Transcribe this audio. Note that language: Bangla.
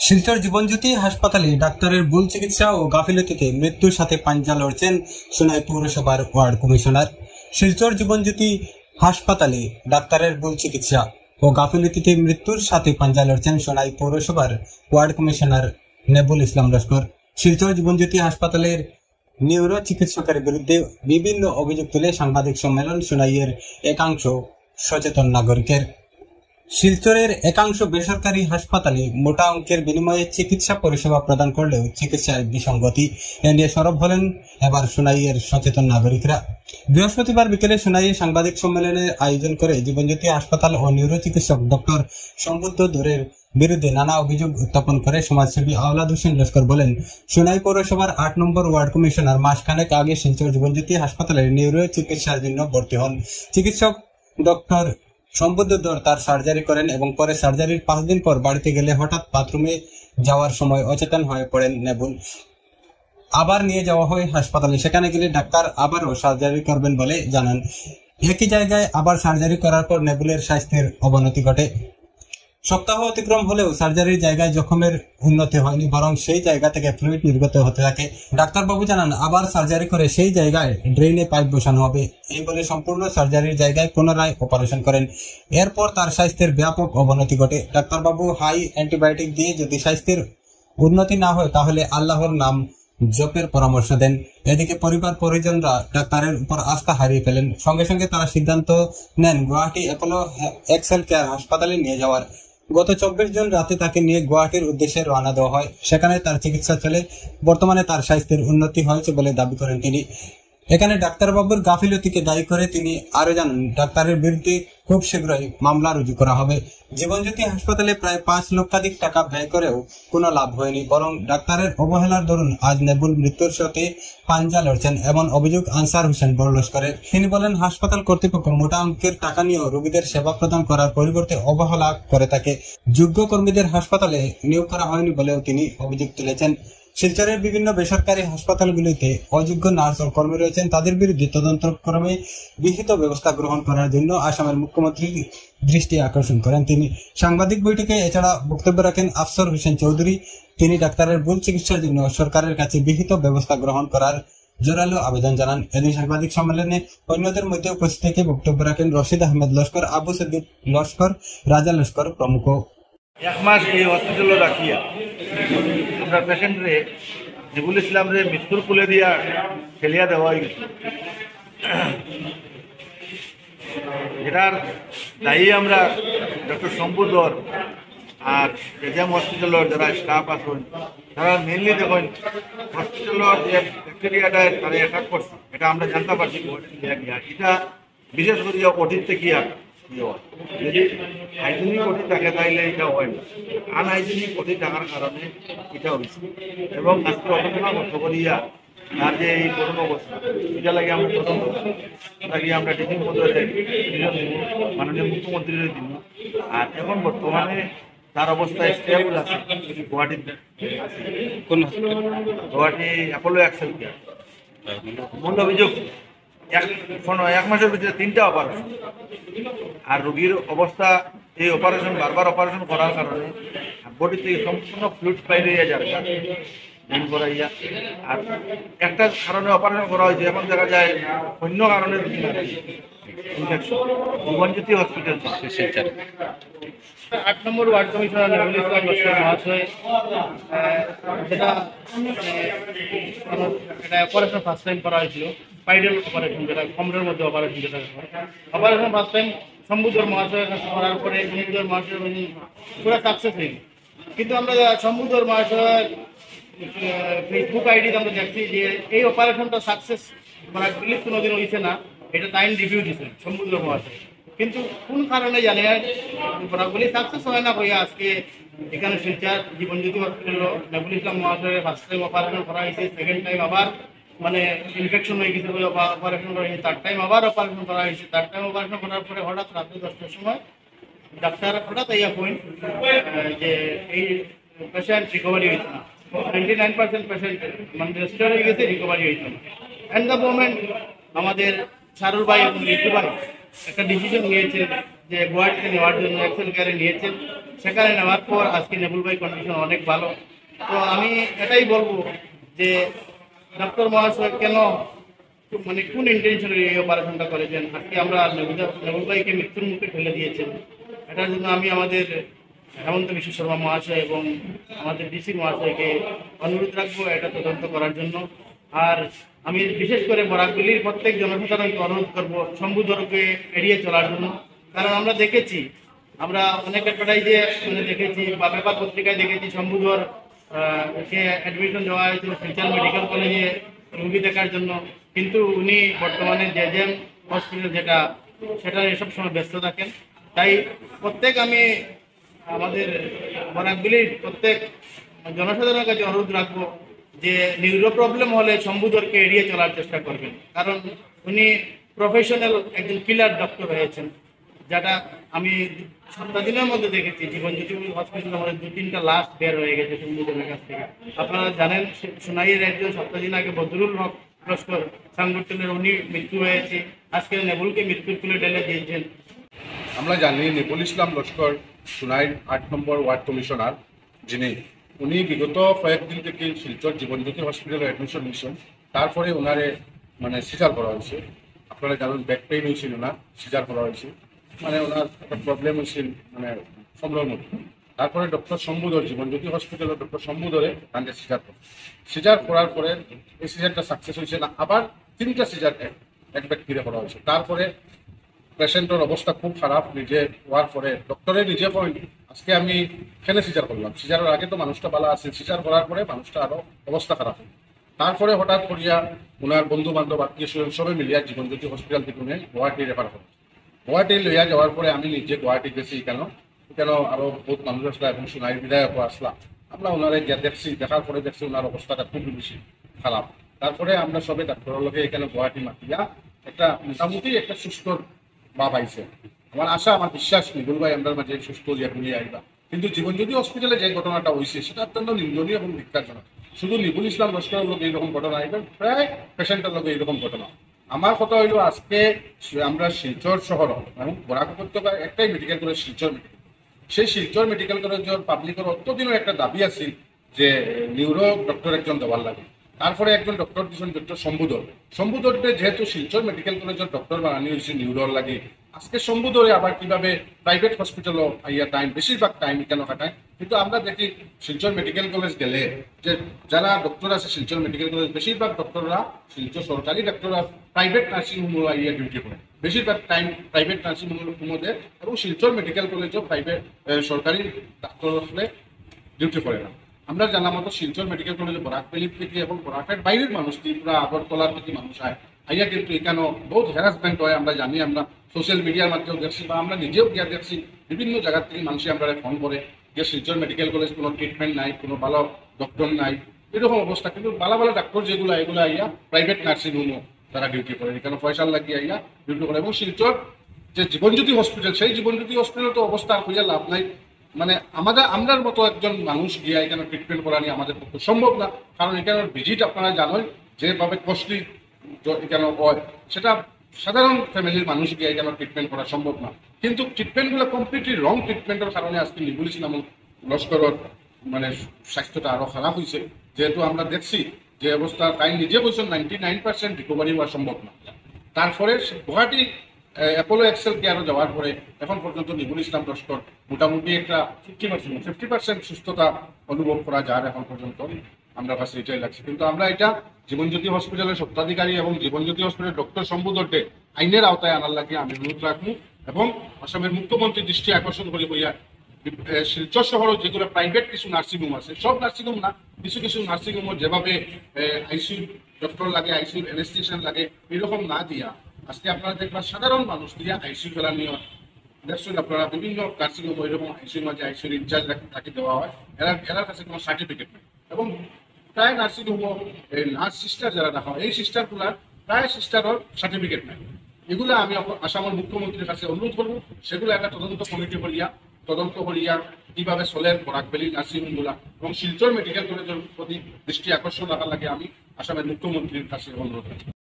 শিলচর জীবনজ্যোতি হাসপাতালে ডাক্তারের ভুল চিকিৎসা ও গাফিলতিতে মৃত্যুর সাথে পাঞ্জা লড়ছেন সোনাই পৌরসভার ওয়ার্ড কমিশনার। শিলচর জীবনজ্যোতি হাসপাতালে ডাক্তারের ভুল চিকিৎসা ও গাফিলতিতে মৃত্যুর সাথে পাঞ্জা লড়ছেন সোনাই পৌরসভার ওয়ার্ড কমিশনার নেবুল ইসলাম লস্কর। শিলচর জীবনজ্যোতি হাসপাতালের নিউরো চিকিৎসকের বিরুদ্ধে বিভিন্ন অভিযোগ তুলে সাংবাদিক সম্মেলন সোনাইয়ের একাংশ সচেতন নাগরিকের। শিলচরের একাংশ বেসরকারি হাসপাতালে মোটা অঙ্কের বিনিময়ে চিকিৎসা পরিষেবা প্রদান করলেও চিকিৎসায় বিসঙ্গতি, এ নিয়ে সরব হলেন এবার সোনাইয়ের সচেতন নাগরিকরা। বৃহস্পতিবার বিকেলে সোনাইয়ে সাংবাদিক সম্মেলনের আয়োজন করে জীবনজ্যোতি হাসপাতাল ও নিউরো চিকিৎসক ডক্টর সম্বুদ্ধ দরের বিরুদ্ধে নানা অভিযোগ উত্থাপন করে সমাজসেবী আওলাদ হোসেন লস্কর বলেন, সোনাই পৌরসভার 8 নম্বর ওয়ার্ড কমিশনার মাসখানেক আগে শিলচর জীবনজ্যোতি হাসপাতালে নিউরো চিকিৎসার জন্য ভর্তি হন। চিকিৎসক ডক্টর সম্বুদ্ধ দর তার সার্জারি করেন এবং পরে সার্জারির 5 দিন পর বাড়িতে গেলে হঠাৎ বাথরুমে যাওয়ার সময় অচেতন হয়ে পড়েন নেবুল। আবার নিয়ে যাওয়া হয় হাসপাতালে, সেখানে গেলে ডাক্তার আবারও সার্জারি করবেন বলে জানান। একই জায়গায় আবার সার্জারি করার পর নেবুলের স্বাস্থ্যের অবনতি ঘটে। সপ্তাহ অতিক্রম হলেও সার্জারির জায়গায় জখমের উন্নতি হয়নি, বরং সেই জায়গা থেকে ফ্লুইড নির্গত হতে থাকে। ডাক্তারবাবু জানান, আবার সার্জারি করে সেই জায়গায় ড্রেনে পাইপ বসানো হবে, এই বলে সম্পূর্ণ সার্জারির জায়গায় পুনরায় অপারেশন করেন। এরপর তার স্বাস্থ্যের ব্যাপক অবনতি ঘটে। ডাক্তারবাবু হাই অ্যান্টিবায়োটিক দিয়ে যদি স্বাস্থ্যের উন্নতি না হয় তাহলে আল্লাহর নাম জপের পরামর্শ দেন। এদিকে পরিবার পরিজনরা ডাক্তারের উপর আস্থা হারিয়ে ফেলেন। সঙ্গে সঙ্গে তারা সিদ্ধান্ত নেন গুয়াহাটি অ্যাপোলো এক্সেল কেয়ার হাসপাতালে নিয়ে যাওয়ার। গত 24 জুন রাতে তাকে নিয়ে গুয়াহাটির উদ্দেশ্যে রওনা দেওয়া হয়। সেখানে তার চিকিৎসা চলে। বর্তমানে তার স্বাস্থ্যের উন্নতি হয়েছে বলে দাবি করেন তিনি। এখানে ডাক্তারবাবুর গাফিলতিকে দায়ী করে তিনি আরো জানান, ডাক্তারের বিরুদ্ধে খুব শীঘ্রই মামলা রুজু করা হবে। জীবনজ্যোতি হাসপাতালে প্রায় 5 লক্ষাধিক টাকা ব্যয় করেও কোনো লাভ হয়নি, বরং ডাক্তারের অবহেলার দরুন আজ নেবুল মৃত্যুর সাথে পাঞ্জা লড়ছেন, এমন অভিযোগ আনসার হোসেন লস্করের। তিনি বলেন, হাসপাতাল কর্তৃপক্ষ মোটা অঙ্কের টাকা নিয়েও রোগীদের সেবা প্রদান করার পরিবর্তে অবহেলা করে থাকে। যোগ্য কর্মীদের হাসপাতালে নিয়োগ করা হয়নি বলেও তিনি অভিযোগ তুলেছেন। শিলচরের বিভিন্ন বেসরকারি হাসপাতালগুলিতে অযোগ্য নার্স ও কর্মী রয়েছেন, তাদের বিরুদ্ধে তদন্তক্রমে বিহিত ব্যবস্থা গ্রহণ করার জন্য আসামের মুখ্যমন্ত্রীর দৃষ্টি আকর্ষণ করেন তিনি। সাংবাদিক বৈঠকে এছাড়া বক্তব্য রাখেন আফসর হোসেন চৌধুরী। তিনি ডাক্তারের ভুল চিকিৎসার জন্য সরকারের কাছে বিহিত ব্যবস্থা গ্রহণ করার জোরালো আবেদন জানান। এদিন সাংবাদিক সম্মেলনে অন্যদের মধ্যে উপস্থিত থেকে বক্তব্য রাখেন রশিদ আহমেদ লস্কর, আবু সদ্দিক লস্কর, রাজা লস্কর প্রমুখ। এক মাস এই হসপিটালে রাখিয়া আমরা পেশেন্টরে নেবুল ইসলামরে মৃত্যুর কুলে দিয়া ফেলিয়া দেওয়া হয়ে গেছে, যেটার দায়ী আমরা ডক্টর সম্বুদ্ধর আর এজাম হসপিটালের যারা স্টাফ আছেন তারা মেনলি দেখেন হসপিটালের যে ব্যাকটেরিয়াটা তারা অ্যাটাক করছে, এটা আমরা জানতে পারছি এটা বিশেষ করে অতীতে কি যদি হাইজেনিক ওটি থাকে তাইলে এটা হয় না, আনহাইজেনিক ওটি থাকার কারণে এটা হয়েছে। এবং আজকে অপেক্ষা করতে করিয়া তার যে এই করুণ অবস্থা, এটা লাগে আমরা তদন্ত লাগিয়ে আমরা টিচিং পদ্ধতি মাননীয় মুখ্যমন্ত্রীর দিব। আর এখন বর্তমানে তার অবস্থা স্টেবল আছে গুয়াহাটিতে, গুয়াহাটি অ্যাপোলো এক্সেল কেয়ার। মূল অভিযোগ এক মাসের ভিতরে 3টা অপারেশন, আর রোগীর অবস্থা এই অপারেশন বারবার অপারেশন করার কারণে বডি থেকে সম্পূর্ণ ফ্লুইড বাইরে যাবে করাইয়া। আর একটা কারণে অপারেশন করা হয়েছে, এখন দেখা যায় অন্য কারণে ইনফেকশন। জীবনজ্যোতি হসপিটাল শিলচর 8 নম্বর ওয়ার্ড কমিশনার নেবুল ইসলাম লস্কর মহাশয় যেটা অপারেশন ফার্স্ট টাইম করা হয়েছিল, স্পাইডাল অপারেশন, যেটা কমরের মধ্যে অপারেশন, যেটা অপারেশন ফার্স্ট টাইম সম্বুদ্ধর মহাশয়ের কাছে করার পরে সম্বুদ্ধর মহাশয় পুরো সাকসেস হয়ে গেছে। কিন্তু আমরা সম্বুদ্ধর মহাশয়ের ফেসবুক আইডিতে আমরা দেখছি যে এই অপারেশনটা সাকসেস মানে বিলিভ কোনোদিন হয়েছে না, এটা টাইম রিভিউ দিয়েছেন সম্বুদ্ধর মহাশয়। কিন্তু কোন কারণে জানে বলি সাকসেস হয় না হইয়া আজকে এখানে শিলচর জীবনজ্যোতি হসপিটাল নেবুল ইসলাম মহাশয়ের ফার্স্ট টাইম অপারেশন করা হয়েছে, সেকেন্ড টাইম আবার মানে ইনফেকশন হয়ে গেছে অপারেশন করা হয়েছে, থার্ড টাইম আবার অপারেশন করা হয়েছে। থার্ড টাইম অপারেশন করার পরে হঠাৎ রাত্রে 10টার সময় ডাক্তার হঠাৎ ইয়া পয়েন্ট যে এই পেশেন্ট রিকভারি হইত না, 99% পেশেন্ট মানে রেস্টোর হয়ে গেছে, রিকভারি হইত না। অ্যান্ড দ্য মোমেন্ট আমাদের শারুর ভাই এবং ঋতু ভাই একটা ডিসিশন নিয়েছেন যে গুয়াহাটিতে নেওয়ার জন্য এক্সেল কেয়ারে নিয়েছেন। সেখানে নেওয়ার পর আজকে নেবুল ভাই কন্ডিশন অনেক ভালো। তো আমি এটাই বলবো যে ডক্টর মহাশয় কেন মানে কোন ইন্টেনশনে এই অপারেশনটা করেছেন, আজকে আমরা নেবুল ভাইকে মৃত্যুর মুখে ঠেলে দিয়েছেন। এটার জন্য আমি আমাদের হেমন্ত বিশ্ব শর্মা মহাশয় এবং আমাদের ডিসি মহাশয়কে অনুরোধ রাখবো এটা তদন্ত করার জন্য। আর আমি বিশেষ করে বরাকবিলির প্রত্যেক জনসাধারণকে অনুরোধ করবো শম্ভুধরকে এড়িয়ে চলার জন্য। কারণ আমরা দেখেছি, আমরা অনেক অ্যাডভার্টাইজে মানে দেখেছি বা পেপার পত্রিকায় দেখেছি শম্ভুধর কে অ্যাডমিশন দেওয়া হয়েছিল শিলচর মেডিকেল কলেজে রুগী দেখার জন্য, কিন্তু উনি বর্তমানে জেজেম হসপিটাল সেটা এসব সময় ব্যস্ত থাকেন। তাই আমি আমাদের বরাকবিলির প্রত্যেক জনসাধারণের কাছে অনুরোধ রাখবো যে নিউরো প্রবলেম হলে শম্ভুধরকে এড়িয়ে চলার চেষ্টা করবেন, কারণ উনি প্রফেশনাল একজন কিলার ডক্টর হয়েছেন, যেটা আমি 7 দিনের মধ্যে দেখেছি। জীবনজ্যোতি হসপিটালে আমাদের 2-3টা লাশ বের হয়ে গেছে শম্ভুধরের কাছ থেকে। আপনারা জানেন সোনাইয়ের একজন 7 দিন আগে বদরুল হক লস্কর সাংগঠনের উনি মৃত্যু হয়েছে, আজকে নেবুলকে মৃত্যুর কুলে ঢেলে দিয়েছেন। আমরা জানি নেবুল ইসলাম লস্কর সোনাইর 8 নম্বর ওয়ার্ড কমিশনার, যিনি উনি বিগত কয়েকদিন থেকে শিলচর জীবনজ্যোতি হসপিটালে অ্যাডমিশন নিয়েছেন। তারপরে ওনারে মানে সিজার করা হয়েছে। আপনারা জানেন ব্যাক পেইন হয়েছিল, না সিজার করা হয়েছে, মানে ওনার একটা প্রবলেম হয়েছিল মানে সমলের মধ্যে। তারপরে ডক্টর শম্ভুধর জীবনজ্যোতি হসপিটালে ডক্টর শম্ভুধরে তাকে সিজার করার পরে এই সিজারটা সাকসেস হয়েছে না, আবার 3টা সিজার এক ব্যক্তিরে করা হয়েছে। তারপরে পেশেন্টের অবস্থা খুব খারাপ, নিজে হওয়ার পরে ডক্টরে নিজে করেন আজকে আমি এখানে সিজার করলাম। সিজারের আগে তো মানুষটা ভালো আছে, সিজার করার পরে মানুষটা আরো অবস্থা খারাপ হয়। তারপরে হঠাৎ করিয়া ওনার বন্ধু বান্ধব আত্মীয় স্বজন সবাই মিলিয়া জীবনজ্যোতি হসপিটাল থেকে উনি গুয়াহাটি রেফার করেন। গুয়াহাটি লইয়া যাওয়ার পরে আমি নিজে গুয়াহাটি গেছি, কেন আরো বহুত মানুষ আসলা এবং সোনাই বিধায়ক আসলা। আমরা ওনারে দেখছি, দেখার পরে দেখছি ওনার অবস্থাটা খুব বেশি খারাপ। তারপরে আমরা সবাই ডাক্তারের লোকে এখানে গুয়াহাটি মাতিয়া একটা মোটামুটি একটা সুস্থ বা পাইছে। আমার আশা, আমার বিশ্বাস নিগুল ভাই আমরা মাঝে সুস্থ যে বলিয়ে আইবা। কিন্তু জীবনজ্যোতি হসপিটালে যে ঘটনাটা হয়েছে সেটা অত্যন্ত নিন্দনীয় এবং ধিক্কারজনক। শুধু নিবুল ইসলাম লস্করের লোক এইরকম ঘটনা, এবার প্রায় পেশেন্টের লোক এইরকম ঘটনা। আমার কথা হইল আজকে আমরা শিলচর শহর এবং বরাক উপত্যকার একটাই মেডিকেল কলেজ শিলচর মেডিকেল। সেই শিলচর মেডিকেল কলেজের পাবলিকের অত্যদিনের একটা দাবি আছে যে নিউরো ডক্টর একজন দেওয়ার লাগে। তারপরে একজন ডক্টর দিয়েছেন ডক্টর শম্ভুধরকে যেহেতু শিলচর মেডিকেল কলেজের ডক্টর বানানি হয়েছে নিউরোর লাগে, আজকে শম্ভুধরে আবার কিভাবে প্রাইভেট হসপিটালও আইয়া টাইম বেশিরভাগ টাইম কেন কাটায়। কিন্তু আমরা দেখি শিলচর মেডিকেল কলেজ গেলে যে যারা ডক্টর আছে শিলচর মেডিকেল কলেজ বেশিরভাগ ডক্টররা শিলচর সরকারি ডক্টররা প্রাইভেট নার্সিং হোম আইয়া ডিউটি করে, বেশিরভাগ টাইম প্রাইভেট নার্সিং হোমে এবং শিলচর মেডিকেল কলেজও প্রাইভেট সরকারি ডাক্তার হলে ডিউটি করে না। আমরা জানা মতো শিলচর মেডিকেল কলেজে বরাকবেলির থেকে এবং বরাকের বাইরের মানুষ ত্রিপুরা আগরতলার থেকে মানুষ আইয়া কিন্তু এখানেও বহুত হ্যারাসমেন্ট হয়। আমরা জানি, আমরা সোশ্যাল মিডিয়ার মাধ্যমেও দেখছি বা আমরা নিজেও গিয়ে দেখছি বিভিন্ন জায়গার থেকে মানুষ আমরা ফোন করে যে শিলচর মেডিকেল কলেজ কোনো ট্রিটমেন্ট নাই, কোনো ভালো ডক্টর নাই, এরকম অবস্থা। কিন্তু ভালো ভালো ডাক্তার যেগুলো এগুলো আইয়া প্রাইভেট নার্সিং হোমও তারা ডিউটি করে, এখানে পয়সা লাগিয়ে আইয়া ডিউটি করে। এবং শিলচর যে জীবনজ্যোতি হসপিটাল, সেই জীবনজ্যোতি হসপিটাল তো অবস্থা হইয়া লাভ নাই। মানে আমরার মতো একজন মানুষ গিয়া এখানে ট্রিটমেন্ট করা নিয়ে আমাদের পক্ষে সম্ভব না, কারণ এখানে ভিজিট আপনারা জানেন যেভাবে কস্টলি এখানে হয়, সেটা সাধারণ ফ্যামিলির মানুষ গিয়ে এখানে ট্রিটমেন্ট করা সম্ভব না। কিন্তু ট্রিটমেন্টগুলো কমপ্লিটলি রং ট্রিটমেন্টের কারণে আজকে নিবুল ইসলাম লস্করের মানে স্বাস্থ্যটা আরো খারাপ হয়েছে। যেহেতু আমরা দেখছি যে অবস্থা, তাই নিজে বলছেন 99% রিকভারি হওয়া সম্ভব না। তারপরে গুয়াহাটি অ্যাপোলো এক্সেল কেয়ারও যাওয়ার পরে এখন পর্যন্ত নিবুল ইসলাম লস্কর মোটামুটি একটা 50% সুস্থতা অনুভব করা যায় এখন পর্যন্ত, আমরা কাছে এটাই লাগছে। কিন্তু আমরা এটা জীবনজ্যোতি হসপিটালের স্বত্বাধিকারী এবং জীবনজ্যোতি হসপিটালের ডক্টর শম্ভুধরকে আইনের আওতায় আনার লাগে আমি অনুরোধ রাখবো এবং আসামের মুখ্যমন্ত্রীর দৃষ্টি আকর্ষণ করি হইয়া শিলচর শহরের যেগুলো প্রাইভেট কিছু নার্সিংহোম আছে, সব নার্সিংহোম না, কিছু কিছু নার্সিংহোমের যেভাবে আইসিইউ ডক্টর লাগে, আইসিইউ অ্যানেস্থেশিয়ান লাগে, এরকম না দিয়া আজকে আপনারা দেখবেন সাধারণ মানুষ দিয়া আইসিইউ ফেলা নিয়ে দেখছেন আপনারা বিভিন্ন নার্সিংহোম এরকম আইসিইউর মাঝে আইসিইউর ইনচার্জ তাকে দেওয়া হয়, এরার কাছে কোনো সার্টিফিকেট নেই। এবং প্রায় নার্সিংহোম নার্স সিস্টার যারা রাখা হয়, এই সিস্টারগুলার প্রায় সিস্টারের সার্টিফিকেট নেই। এগুলো আমি আসামের মুখ্যমন্ত্রীর কাছে অনুরোধ করবো, সেগুলো একটা তদন্ত কমিটি করিয়া কিভাবে চলেন বরাকবেলি নার্সিংহোমগুলা এবং শিলচর মেডিকেল কলেজের প্রতি দৃষ্টি আকর্ষণ রাখার লাগে আমি আসামের মুখ্যমন্ত্রীর কাছে অনুরোধ করি।